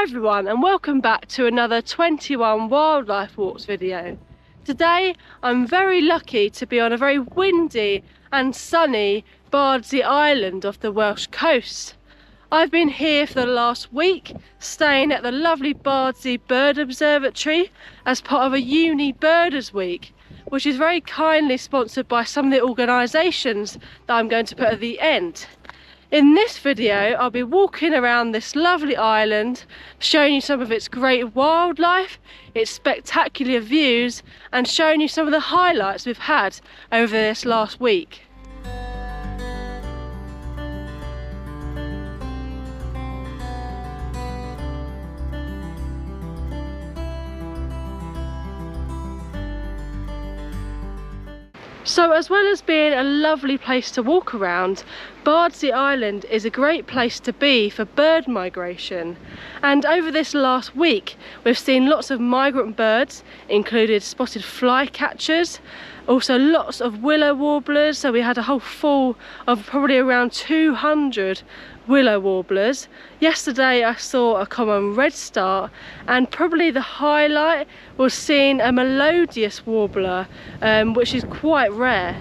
everyone, and welcome back to another 21 wildlife walks video. Today I'm very lucky to be on a very windy and sunny Bardsey Island off the Welsh coast. I've been here for the last week, staying at the lovely Bardsey Bird Observatory as part of a Uni Birders Week, which is very kindly sponsored by some of the organisations that I'm going to put at the end. In this video, I'll be walking around this lovely island, showing you some of its great wildlife, its spectacular views, and showing you some of the highlights we've had over this last week. So as well as being a lovely place to walk around, Bardsey Island is a great place to be for bird migration. And over this last week, we've seen lots of migrant birds, including spotted flycatchers, also lots of willow warblers. So we had a whole full of probably around 200 willow warblers. Yesterday I saw a common redstart, and probably the highlight was seeing a melodious warbler, which is quite rare.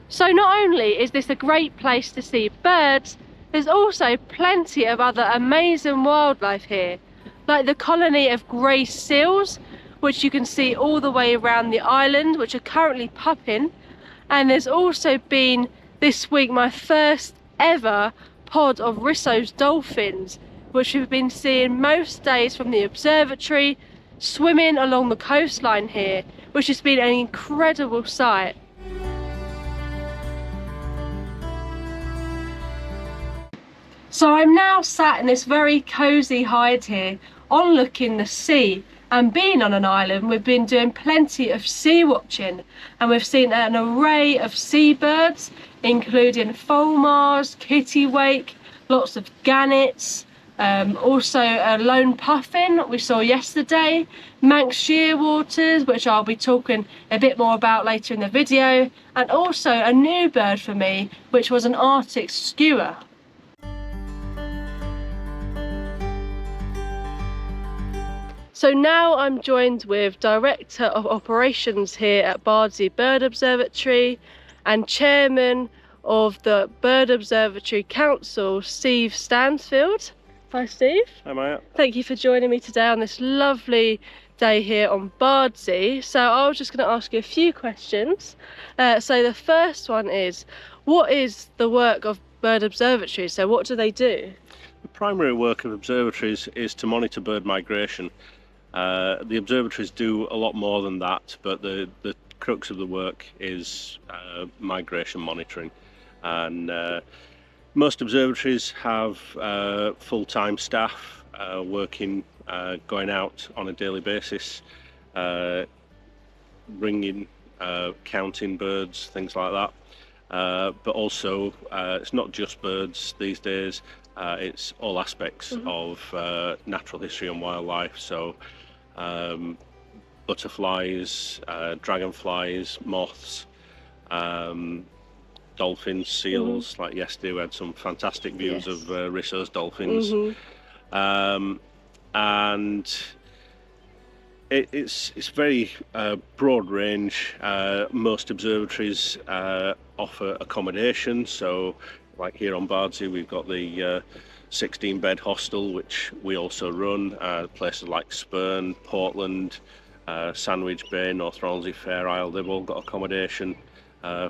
So not only is this a great place to see birds, there's also plenty of other amazing wildlife here, like the colony of grey seals, which you can see all the way around the island, which are currently pupping. And there's also been this week my first ever pod of Risso's dolphins, which we've been seeing most days from the observatory, swimming along the coastline here, which has been an incredible sight. So I'm now sat in this very cosy hide here, overlooking the sea. And being on an island, we've been doing plenty of sea watching, and we've seen an array of seabirds, including fulmars, kittiwake, lots of gannets, also a lone puffin we saw yesterday, Manx shearwaters, which I'll be talking a bit more about later in the video, and also a new bird for me, which was an Arctic skua. So now I'm joined with Director of Operations here at Bardsey Bird Observatory and Chairman of the Bird Observatory Council, Steve Stansfield. Hi Steve. Hi Maya. Thank you for joining me today on this lovely day here on Bardsey. So I was just going to ask you a few questions. So the first one is, what is the work of bird observatories? So what do they do? The primary work of observatories is to monitor bird migration. The observatories do a lot more than that, but the crux of the work is migration monitoring. And most observatories have full-time staff working, going out on a daily basis, ringing, counting birds, things like that. But also, it's not just birds these days. It's all aspects of natural history and wildlife, so butterflies, dragonflies, moths, dolphins, seals. Like yesterday we had some fantastic views of Risso's dolphins. And it's very broad range. Most observatories offer accommodation, so like here on Bardsey we've got the 16-bed hostel, which we also run. Places like Spurn, Portland, Sandwich Bay, North Hornsey, Fair Isle, they've all got accommodation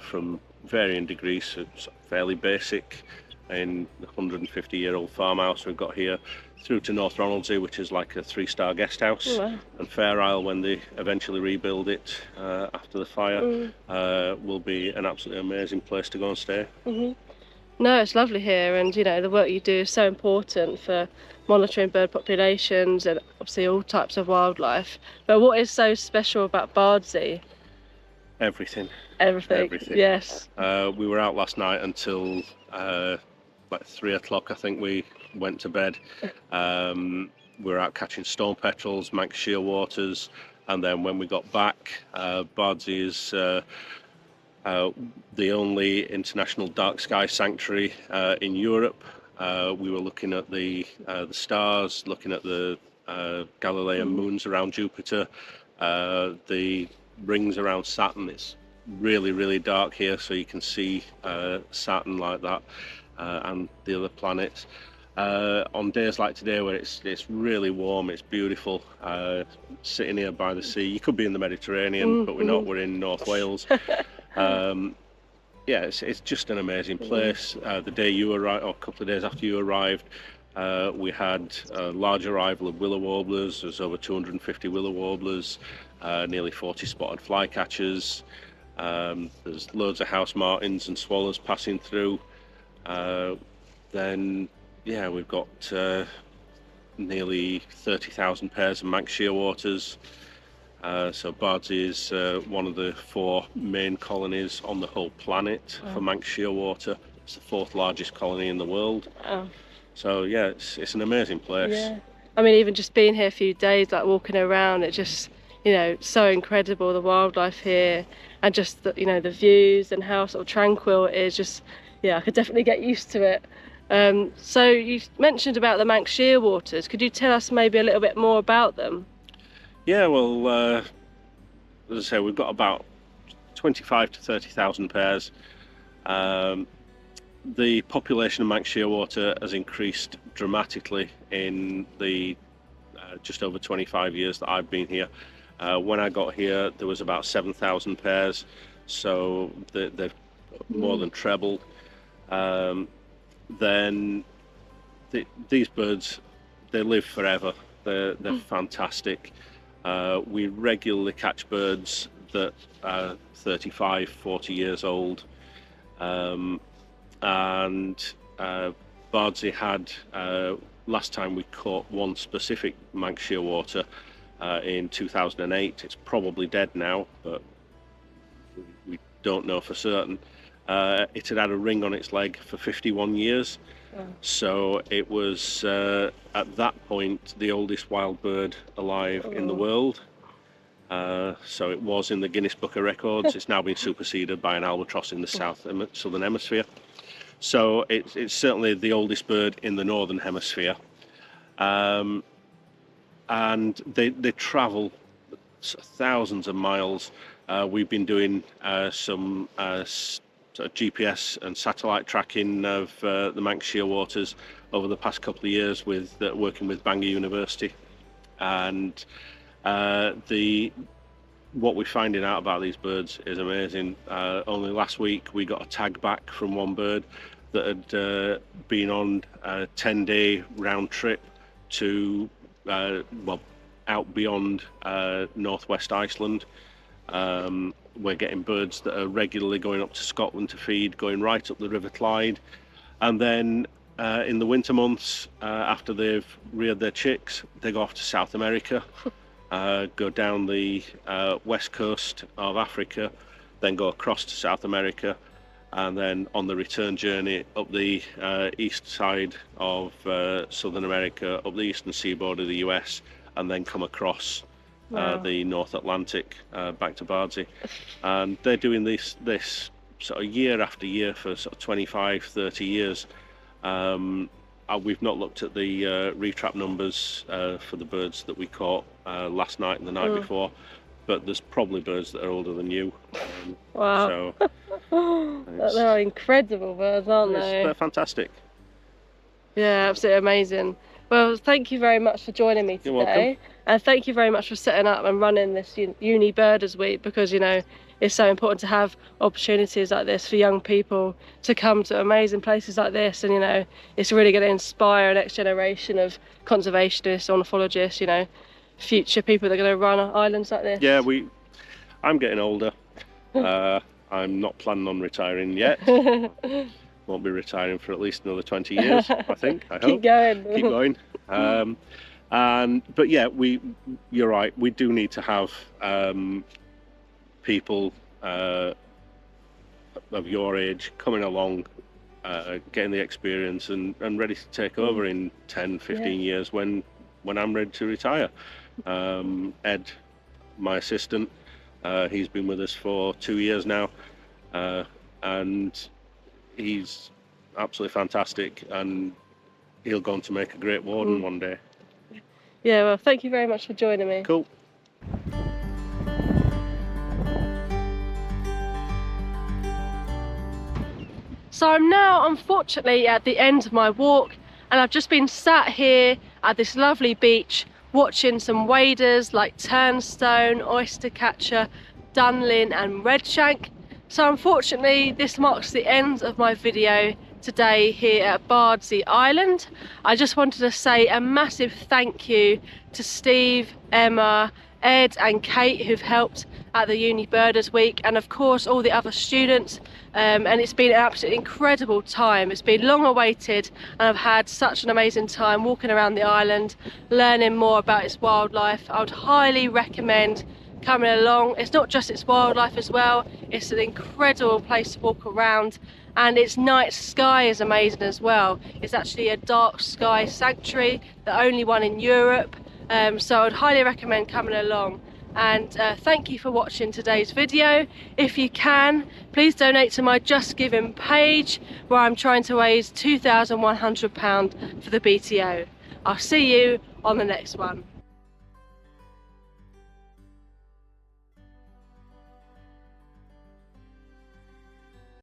from varying degrees. So it's fairly basic in the 150-year-old farmhouse we've got here, through to North Hornsey, which is like a 3-star guest house. Oh, wow. And Fair Isle, when they eventually rebuild it after the fire, will be an absolutely amazing place to go and stay. No, it's lovely here, and you know, the work you do is so important for monitoring bird populations and obviously all types of wildlife. But what is so special about Bardsey? Everything. Everything. Yes. We were out last night until like 3 o'clock, I think we went to bed. We were out catching stone petrels, Manx shearwaters, and then when we got back, Bardsey is the only international dark sky sanctuary in Europe. We were looking at the stars, looking at the Galilean moons around Jupiter, the rings around Saturn. It's really, really dark here, so you can see Saturn like that, and the other planets. On days like today, where it's really warm, it's beautiful. Sitting here by the sea, you could be in the Mediterranean, but we're not. We're in North Wales. Yeah, it's just an amazing place. The day you arrived, or a couple of days after you arrived, we had a large arrival of willow warblers. There's over 250 willow warblers, nearly 40 spotted flycatchers. There's loads of house martins and swallows passing through. Then, yeah, we've got nearly 30,000 pairs of Manx shearwaters. So Bardsey is one of the 4 main colonies on the whole planet for Manx shearwater. It's the 4th largest colony in the world. Oh. So yeah, it's an amazing place. Yeah. I mean, even just being here a few days, like walking around, it just, so incredible, the wildlife here, and just the, the views and how sort of tranquil it is. Just, yeah, I could definitely get used to it. So you mentioned about the Manx shearwaters. Could you tell us maybe a little bit more about them? Yeah, well, as I say, we've got about 25 to 30,000 pairs. The population of Manx shearwater has increased dramatically in the just over 25 years that I've been here. When I got here, there was about 7,000 pairs, so they've more than trebled. Then these birds, they live forever. They're fantastic. We regularly catch birds that are 35, 40 years old. And Bardsey had, last time we caught one specific Manx shearwater in 2008. It's probably dead now, but we don't know for certain. It had a ring on its leg for 51 years. Wow. So it was, at that point, the oldest wild bird alive in the world. So it was in the Guinness Book of Records. It's now been superseded by an albatross in the southern hemisphere. So it's certainly the oldest bird in the northern hemisphere. And they travel thousands of miles. We've been doing some sort of GPS and satellite tracking of the Manx shearwaters over the past couple of years with working with Bangor University, and what we're finding out about these birds is amazing. Only last week we got a tag back from one bird that had been on a 10-day round trip to out beyond northwest Iceland. We're getting birds that are regularly going up to Scotland to feed, going right up the River Clyde, and then in the winter months, after they've reared their chicks, they go off to South America, go down the west coast of Africa, then go across to South America, and then on the return journey up the east side of Southern America, up the eastern seaboard of the US, and then come across the North Atlantic back to Bardsey. And they're doing this sort of year after year for sort of 25, 30 years. We've not looked at the retrap numbers for the birds that we caught last night and the night before, but there's probably birds that are older than you. Wow. So they're incredible birds, aren't they? They're fantastic. Yeah, absolutely amazing. Well, thank you very much for joining me today. You're welcome. And thank you very much for setting up and running this Uni Birders Week, because it's so important to have opportunities like this for young people to come to amazing places like this, and it's really going to inspire a next generation of conservationists, ornithologists, future people that are going to run islands like this. Yeah, I'm getting older. I'm not planning on retiring yet. Won't be retiring for at least another 20 years, I think. I hope. Keep going. Keep going. But yeah, you're right. We do need to have people of your age coming along, getting the experience and ready to take over in 10, 15 years when I'm ready to retire. Ed, my assistant, he's been with us for 2 years now. and he's absolutely fantastic, and he'll go on to make a great warden one day. Yeah, well, thank you very much for joining me. Cool. So I'm now unfortunately at the end of my walk, and I've just been sat here at this lovely beach watching some waders like turnstone, oyster catcher, dunlin and redshank. So unfortunately this marks the end of my video today here at Bardsey Island. I just wanted to say a massive thank you to Steve, Emma, Ed and Kate who've helped at the Uni Birders Week, and of course all the other students, and it's been an absolutely incredible time. It's been long awaited, and I've had such an amazing time walking around the island, learning more about its wildlife. I would highly recommend coming along. It's not just its wildlife as well, it's an incredible place to walk around, and its night sky is amazing as well. It's actually a dark sky sanctuary, the only one in Europe, so I'd highly recommend coming along. And thank you for watching today's video. If you can, please donate to my Just Giving page, where I'm trying to raise £2,100 for the BTO. I'll see you on the next one.